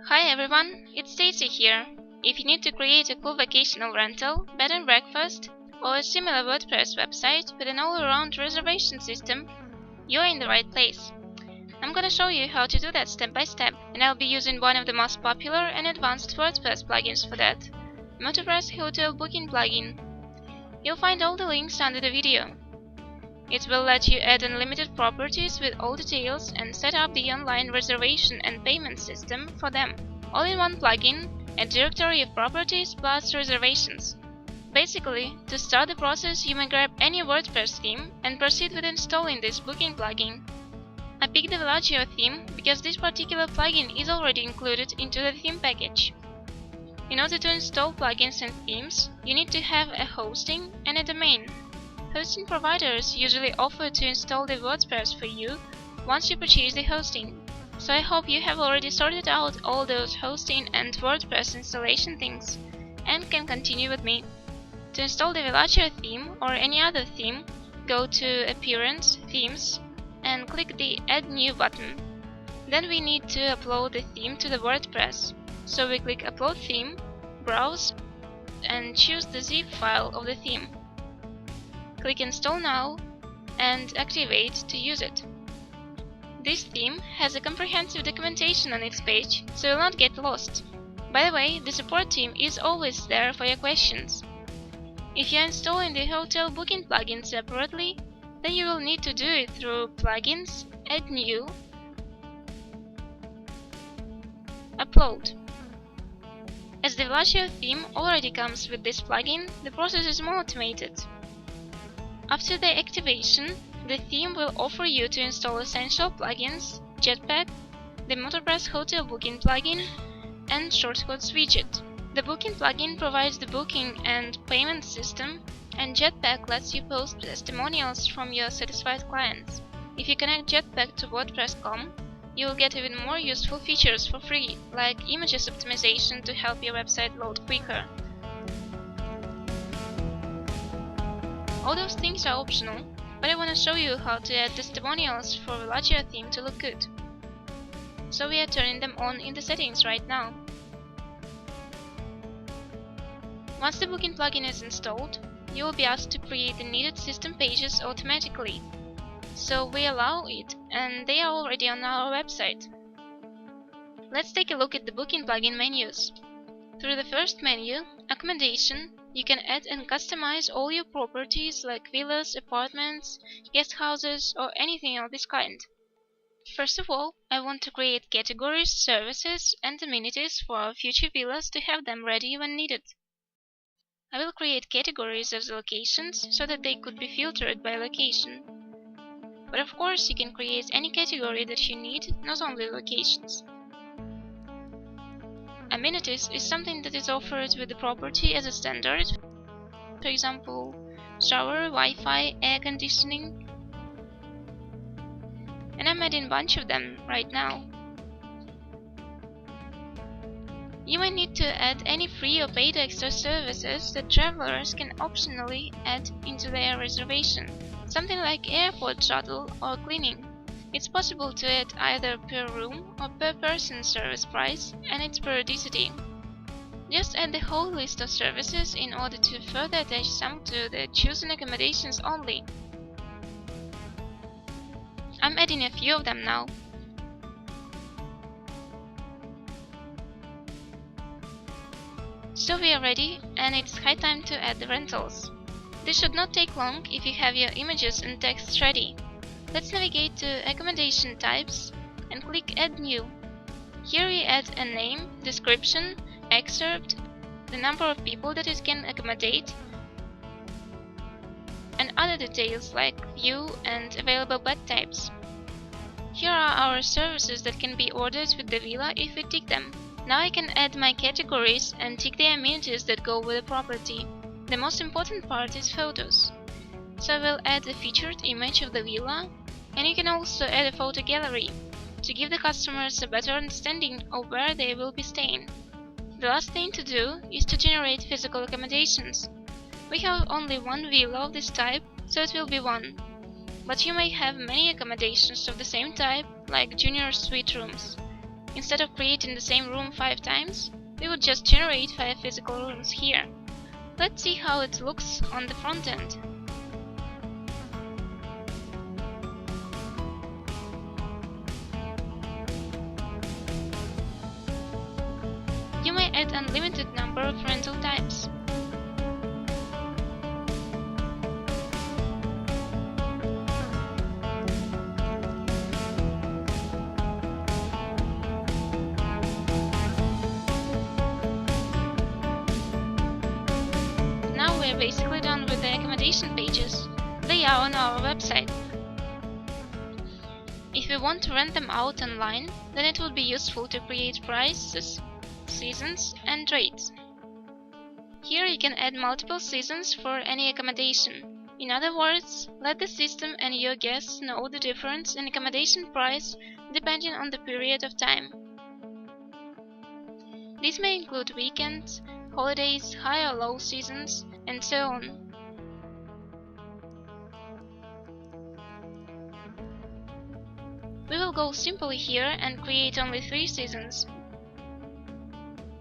Hi everyone, it's Stacy here. If you need to create a cool vacational rental, bed and breakfast, or a similar WordPress website with an all-around reservation system, you're in the right place. I'm gonna show you how to do that step by step, and I'll be using one of the most popular and advanced WordPress plugins for that, WordPress Hotel Booking plugin. You'll find all the links under the video. It will let you add unlimited properties with all details and set up the online reservation and payment system for them. All in one plugin, a directory of properties plus reservations. Basically, to start the process, you may grab any WordPress theme and proceed with installing this booking plugin. I picked the Villaggio theme because this particular plugin is already included into the theme package. In order to install plugins and themes, you need to have a hosting and a domain. Hosting providers usually offer to install the WordPress for you once you purchase the hosting, so I hope you have already sorted out all those hosting and WordPress installation things and can continue with me. To install the Villaggio theme or any other theme, go to Appearance, Themes, and click the Add New button. Then we need to upload the theme to the WordPress, so we click Upload Theme, Browse, and choose the zip file of the theme. Click Install Now and activate to use it. This theme has a comprehensive documentation on its page, so you'll not get lost. By the way, the support team is always there for your questions. If you're installing the hotel booking plugin separately, then you will need to do it through Plugins, Add New, Upload. As the Villaggio theme already comes with this plugin, the process is more automated. After the activation, the theme will offer you to install essential plugins, Jetpack, the WordPress Hotel Booking plugin, and Shortcuts widget. The Booking plugin provides the booking and payment system, and Jetpack lets you post testimonials from your satisfied clients. If you connect Jetpack to WordPress.com, you will get even more useful features for free, like images optimization to help your website load quicker. All those things are optional, but I want to show you how to add testimonials for Villaggio theme to look good. So we are turning them on in the settings right now. Once the booking plugin is installed, you will be asked to create the needed system pages automatically. So we allow it, and they are already on our website. Let's take a look at the booking plugin menus. Through the first menu, Accommodation, you can add and customize all your properties like villas, apartments, guest houses, or anything of this kind. First of all, I want to create categories, services, and amenities for our future villas to have them ready when needed. I will create categories as locations so that they could be filtered by location. But of course, you can create any category that you need, not only locations. Amenities is something that is offered with the property as a standard, for example, shower, Wi-Fi, air conditioning, and I'm adding a bunch of them right now. You might need to add any free or paid extra services that travelers can optionally add into their reservation, something like airport shuttle or cleaning. It's possible to add either per room or per person service price, and its periodicity. Just add the whole list of services in order to further attach some to the chosen accommodations only. I'm adding a few of them now. So we are ready, and it's high time to add the rentals. This should not take long if you have your images and text ready. Let's navigate to Accommodation Types and click Add New. Here we add a name, description, excerpt, the number of people that it can accommodate, and other details like view and available bed types. Here are our services that can be ordered with the villa if we tick them. Now I can add my categories and tick the amenities that go with the property. The most important part is photos. So I will add a featured image of the villa, and you can also add a photo gallery to give the customers a better understanding of where they will be staying. The last thing to do is to generate physical accommodations. We have only one villa of this type, so it will be one. But you may have many accommodations of the same type, like junior suite rooms. Instead of creating the same room 5 times, we would just generate 5 physical rooms here. Let's see how it looks on the front end. You may add unlimited number of rental types. Now we're basically done with the accommodation pages. They are on our website. If we want to rent them out online, then it would be useful to create prices, seasons, and rates. Here you can add multiple seasons for any accommodation. In other words, let the system and your guests know the difference in accommodation price depending on the period of time. These may include weekends, holidays, high or low seasons, and so on. We will go simply here and create only 3 seasons: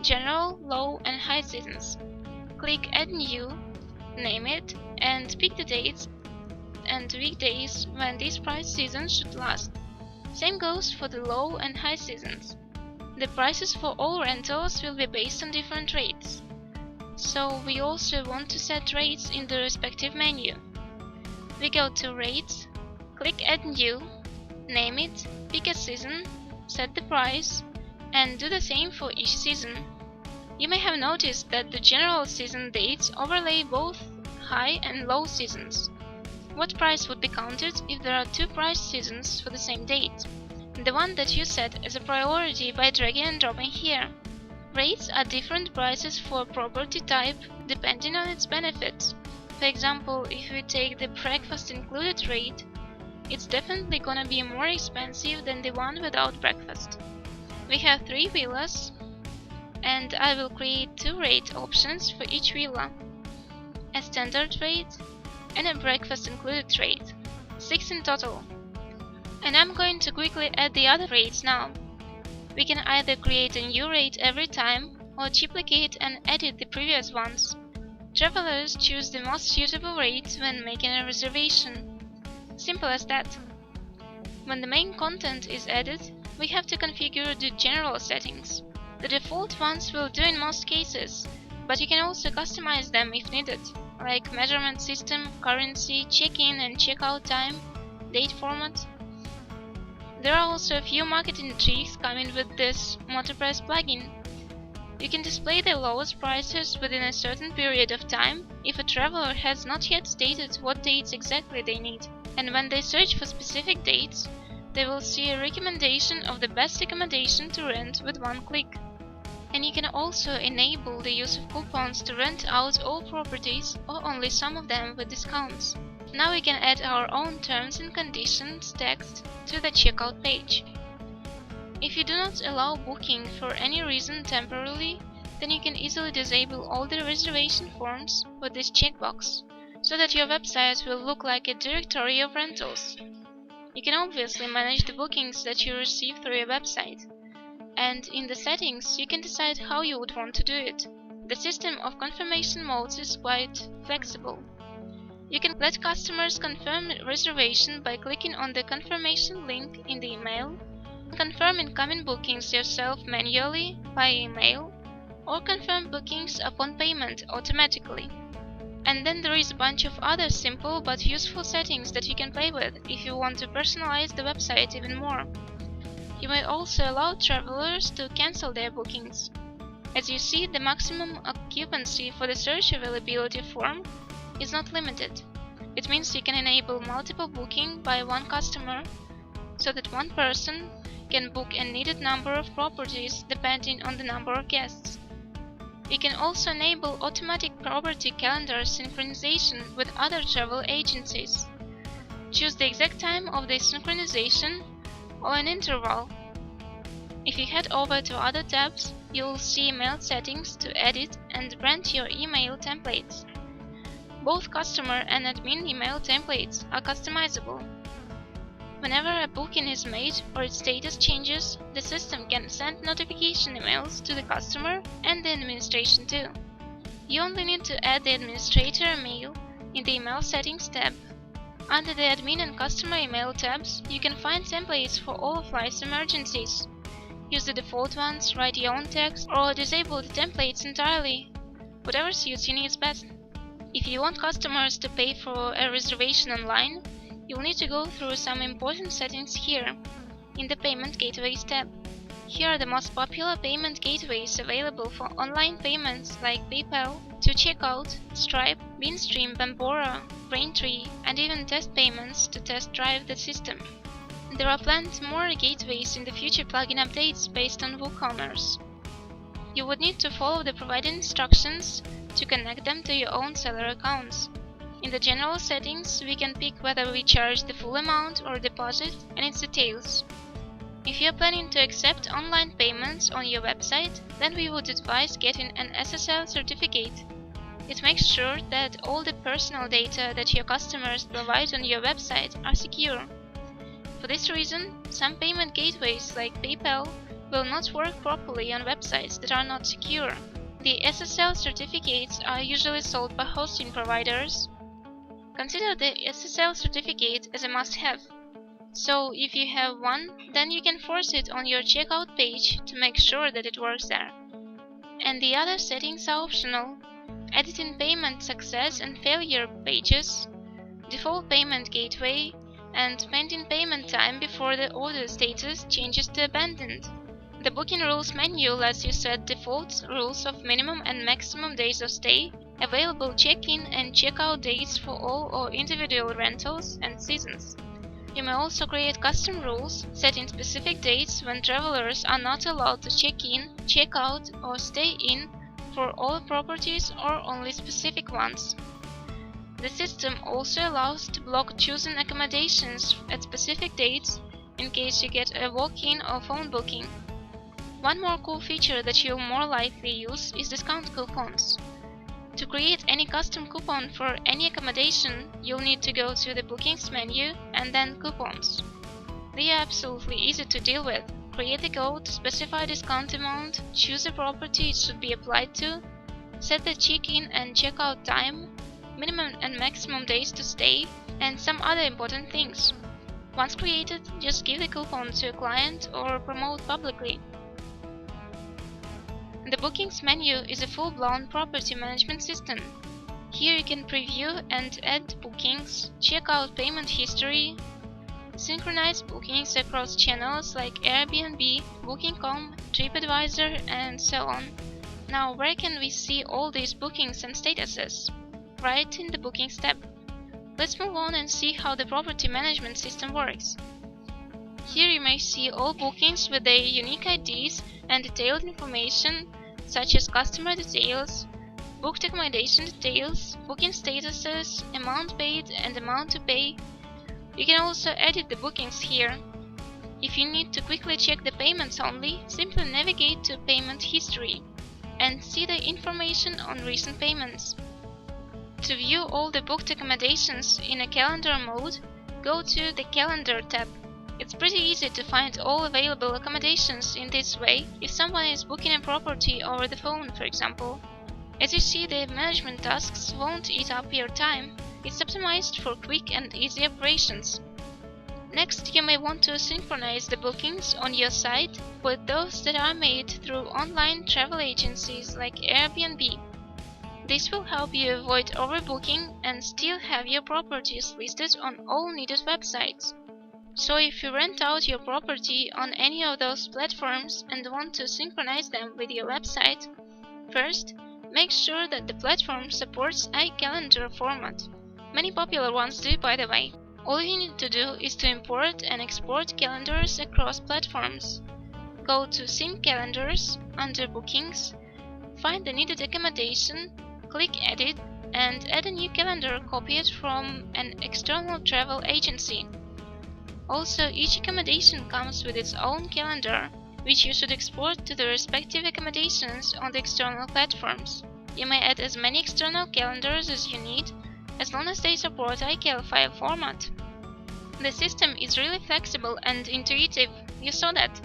General, Low, and High seasons. Click Add New, name it, and pick the dates and weekdays when these price seasons should last. Same goes for the Low and High seasons. The prices for all rentals will be based on different rates, so we also want to set rates in the respective menu. We go to Rates, click Add New, name it, pick a season, set the price, and do the same for each season. You may have noticed that the general season dates overlay both high and low seasons. What price would be counted if there are 2 price seasons for the same date? The one that you set as a priority by dragging and dropping here. Rates are different prices for property type depending on its benefits. For example, if we take the breakfast included rate, it's definitely gonna be more expensive than the one without breakfast. We have 3 villas, and I will create 2 rate options for each villa: a standard rate and a breakfast included rate, 6 in total. And I'm going to quickly add the other rates now. We can either create a new rate every time or duplicate and edit the previous ones. Travelers choose the most suitable rate when making a reservation. Simple as that. When the main content is added, we have to configure the general settings. The default ones will do in most cases, but you can also customize them if needed, like measurement system, currency, check-in and check-out time, date format. There are also a few marketing tricks coming with this WordPress plugin. You can display the lowest prices within a certain period of time if a traveler has not yet stated what dates exactly they need, and when they search for specific dates, they will see a recommendation of the best accommodation to rent with one click. And you can also enable the use of coupons to rent out all properties or only some of them with discounts. Now we can add our own terms and conditions text to the checkout page. If you do not allow booking for any reason temporarily, then you can easily disable all the reservation forms with this checkbox, so that your website will look like a directory of rentals. You can obviously manage the bookings that you receive through your website, and in the settings you can decide how you would want to do it. The system of confirmation modes is quite flexible. You can let customers confirm reservation by clicking on the confirmation link in the email, confirm incoming bookings yourself manually by email, or confirm bookings upon payment automatically. And then there is a bunch of other simple but useful settings that you can play with if you want to personalize the website even more. You may also allow travelers to cancel their bookings. As you see, the maximum occupancy for the search availability form is not limited. It means you can enable multiple booking by one customer, so that one person can book a needed number of properties depending on the number of guests. You can also enable automatic property calendar synchronization with other travel agencies. Choose the exact time of the synchronization or an interval. If you head over to other tabs, you will see email settings to edit and brand your email templates. Both customer and admin email templates are customizable. Whenever a booking is made or its status changes, the system can send notification emails to the customer and the administration too. You only need to add the administrator email in the Email Settings tab. Under the Admin and Customer Email tabs, you can find templates for all of life's emergencies. Use the default ones, write your own text, or disable the templates entirely. Whatever suits your needs best. If you want customers to pay for a reservation online, you'll need to go through some important settings here, in the Payment Gateways tab. Here are the most popular payment gateways available for online payments like PayPal, to checkout, Stripe, Binstream, Bambora, Braintree, and even test payments to test drive the system. There are planned more gateways in the future plugin updates based on WooCommerce. You would need to follow the provided instructions to connect them to your own seller accounts. In the general settings, we can pick whether we charge the full amount or deposit and its details. If you are planning to accept online payments on your website, then we would advise getting an SSL certificate. It makes sure that all the personal data that your customers provide on your website are secure. For this reason, some payment gateways like PayPal will not work properly on websites that are not secure. The SSL certificates are usually sold by hosting providers. Consider the SSL certificate as a must-have. So if you have one, then you can force it on your checkout page to make sure that it works there. And the other settings are optional. Editing payment success and failure pages, default payment gateway, and pending payment time before the order status changes to abandoned. The booking rules menu lets you set default rules of minimum and maximum days of stay, available check-in and check-out dates for all or individual rentals and seasons. You may also create custom rules, setting specific dates when travelers are not allowed to check in, check out, or stay in for all properties or only specific ones. The system also allows to block chosen accommodations at specific dates in case you get a walk-in or phone booking. One more cool feature that you'll more likely use is discount coupons. To create any custom coupon for any accommodation, you'll need to go to the Bookings menu and then Coupons. They are absolutely easy to deal with. Create a code, specify discount amount, choose a property it should be applied to, set the check-in and check-out time, minimum and maximum days to stay, and some other important things. Once created, just give the coupon to a client or promote publicly. The Bookings menu is a full-blown property management system. Here you can preview and add bookings, check out payment history, synchronize bookings across channels like Airbnb, Booking.com, TripAdvisor, and so on. Now, where can we see all these bookings and statuses? Right in the Bookings tab. Let's move on and see how the property management system works. Here you may see all bookings with their unique IDs and detailed information such as customer details, booked accommodation details, booking statuses, amount paid and amount to pay. You can also edit the bookings here. If you need to quickly check the payments only, simply navigate to Payment History and see the information on recent payments. To view all the booked accommodations in a calendar mode, go to the Calendar tab. It's pretty easy to find all available accommodations in this way if someone is booking a property over the phone, for example. As you see, the management tasks won't eat up your time. It's optimized for quick and easy operations. Next, you may want to synchronize the bookings on your site with those that are made through online travel agencies like Airbnb. This will help you avoid overbooking and still have your properties listed on all needed websites. So if you rent out your property on any of those platforms and want to synchronize them with your website, first, make sure that the platform supports iCalendar format. Many popular ones do, by the way. All you need to do is to import and export calendars across platforms. Go to Sync Calendars under Bookings, find the needed accommodation, click Edit, and add a new calendar copied from an external travel agency. Also, each accommodation comes with its own calendar, which you should export to the respective accommodations on the external platforms. You may add as many external calendars as you need, as long as they support iCal file format. The system is really flexible and intuitive, you saw that.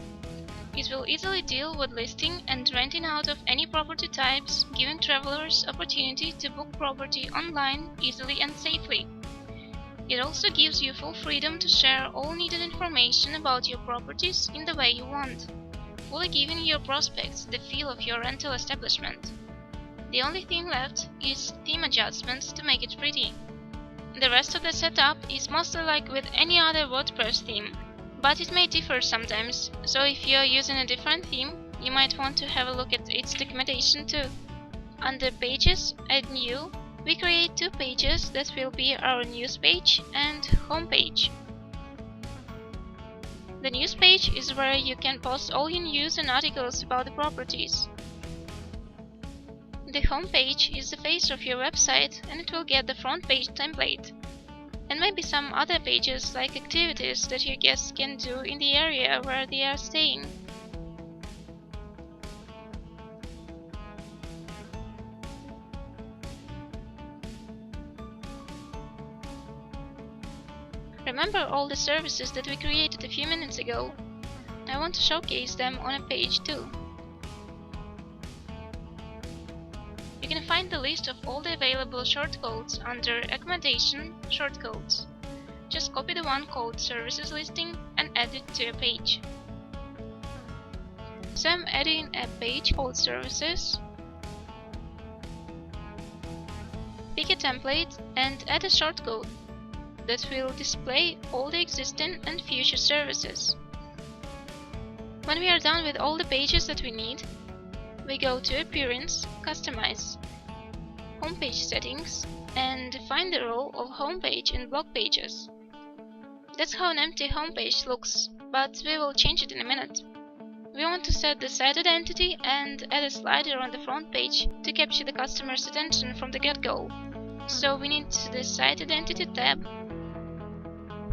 It will easily deal with listing and renting out of any property types, giving travelers opportunity to book property online easily and safely. It also gives you full freedom to share all needed information about your properties in the way you want, fully giving your prospects the feel of your rental establishment. The only thing left is theme adjustments to make it pretty. The rest of the setup is mostly like with any other WordPress theme, but it may differ sometimes, so if you are using a different theme, you might want to have a look at its documentation too. Under Pages, Add New, we create two pages that will be our news page and homepage. The news page is where you can post all your news and articles about the properties. The homepage is the face of your website and it will get the front page template, and maybe some other pages like activities that your guests can do in the area where they are staying. Remember all the services that we created a few minutes ago? I want to showcase them on a page too. You can find the list of all the available shortcodes under Accommodation Shortcodes. Just copy the one called Services listing and add it to your page. So I'm adding a page called Services. Pick a template and add a shortcode that will display all the existing and future services. When we are done with all the pages that we need, we go to Appearance, Customize, Homepage Settings, and define the role of homepage in blog pages. That's how an empty homepage looks, but we will change it in a minute. We want to set the site identity and add a slider on the front page to capture the customer's attention from the get-go. So we need the Site Identity tab,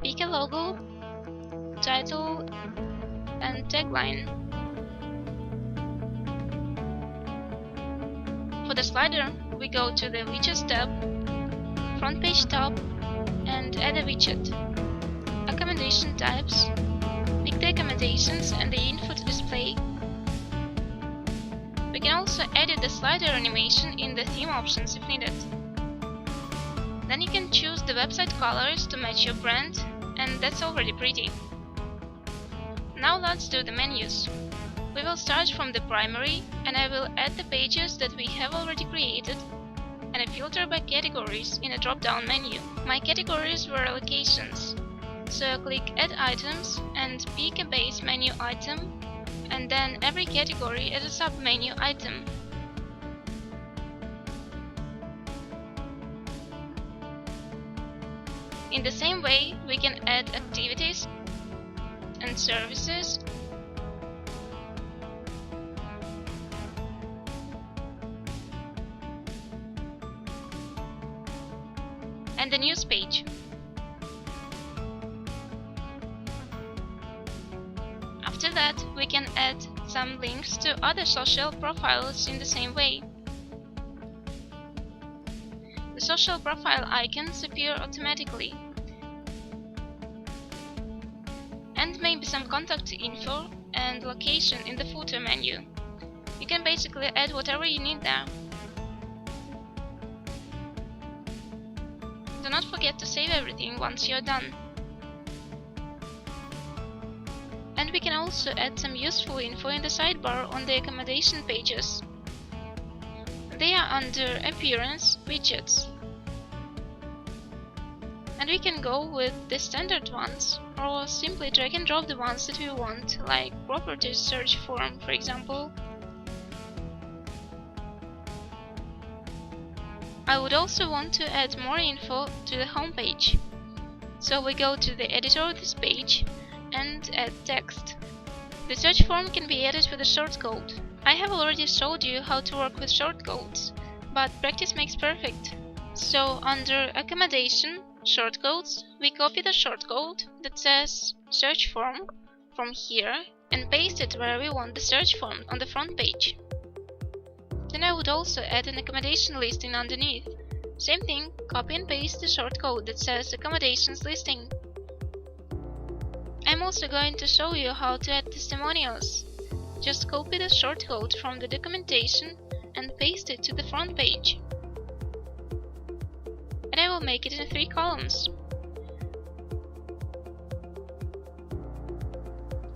pick a logo, title, and tagline. For the slider, we go to the Widgets tab, front page top, and add a widget. Accommodation types, pick the accommodations and the info to display. We can also edit the slider animation in the theme options if needed. Then you can choose the website colors to match your brand, and that's already pretty. Now let's do the menus. We will start from the primary, and I will add the pages that we have already created and a filter by categories in a drop-down menu. My categories were locations, so click Add Items and pick a base menu item, and then every category as a sub-menu item. In the same way, we can add activities and services, and the news page. After that, we can add some links to other social profiles in the same way. The social profile icons appear automatically, and maybe some contact info and location in the footer menu. You can basically add whatever you need there. Do not forget to save everything once you're done. And we can also add some useful info in the sidebar on the accommodation pages. They are under Appearance, Widgets. And we can go with the standard ones, or simply drag and drop the ones that we want, like Properties Search Form, for example. I would also want to add more info to the homepage. So we go to the editor of this page and add text. The search form can be added with a shortcode. I have already showed you how to work with shortcodes, but practice makes perfect. So under Accommodation, Shortcodes, we copy the shortcode that says Search Form from here and paste it where we want the search form on the front page. Then I would also add an accommodation listing underneath. Same thing, copy and paste the shortcode that says Accommodations listing. I'm also going to show you how to add testimonials. Just copy the shortcode from the documentation and paste it to the front page. And I will make it in 3 columns.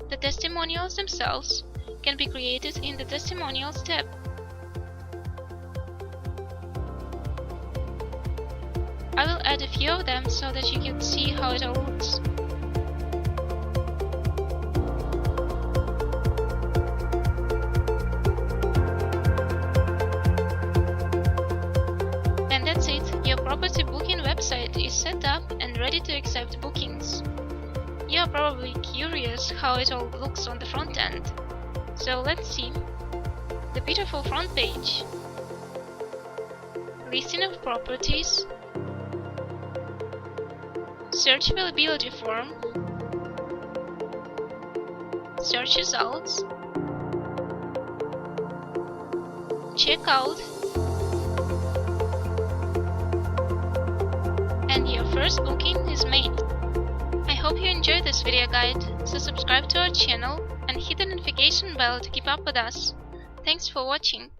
The testimonials themselves can be created in the Testimonials tab. I will add a few of them so that you can see how it all looks. And that's it, your property booking website is set up and ready to accept bookings. You are probably curious how it all looks on the front end. So let's see. The beautiful front page, listing of properties, search availability form, search results, checkout, and your first booking is made. I hope you enjoyed this video guide, so subscribe to our channel and hit the notification bell to keep up with us. Thanks for watching.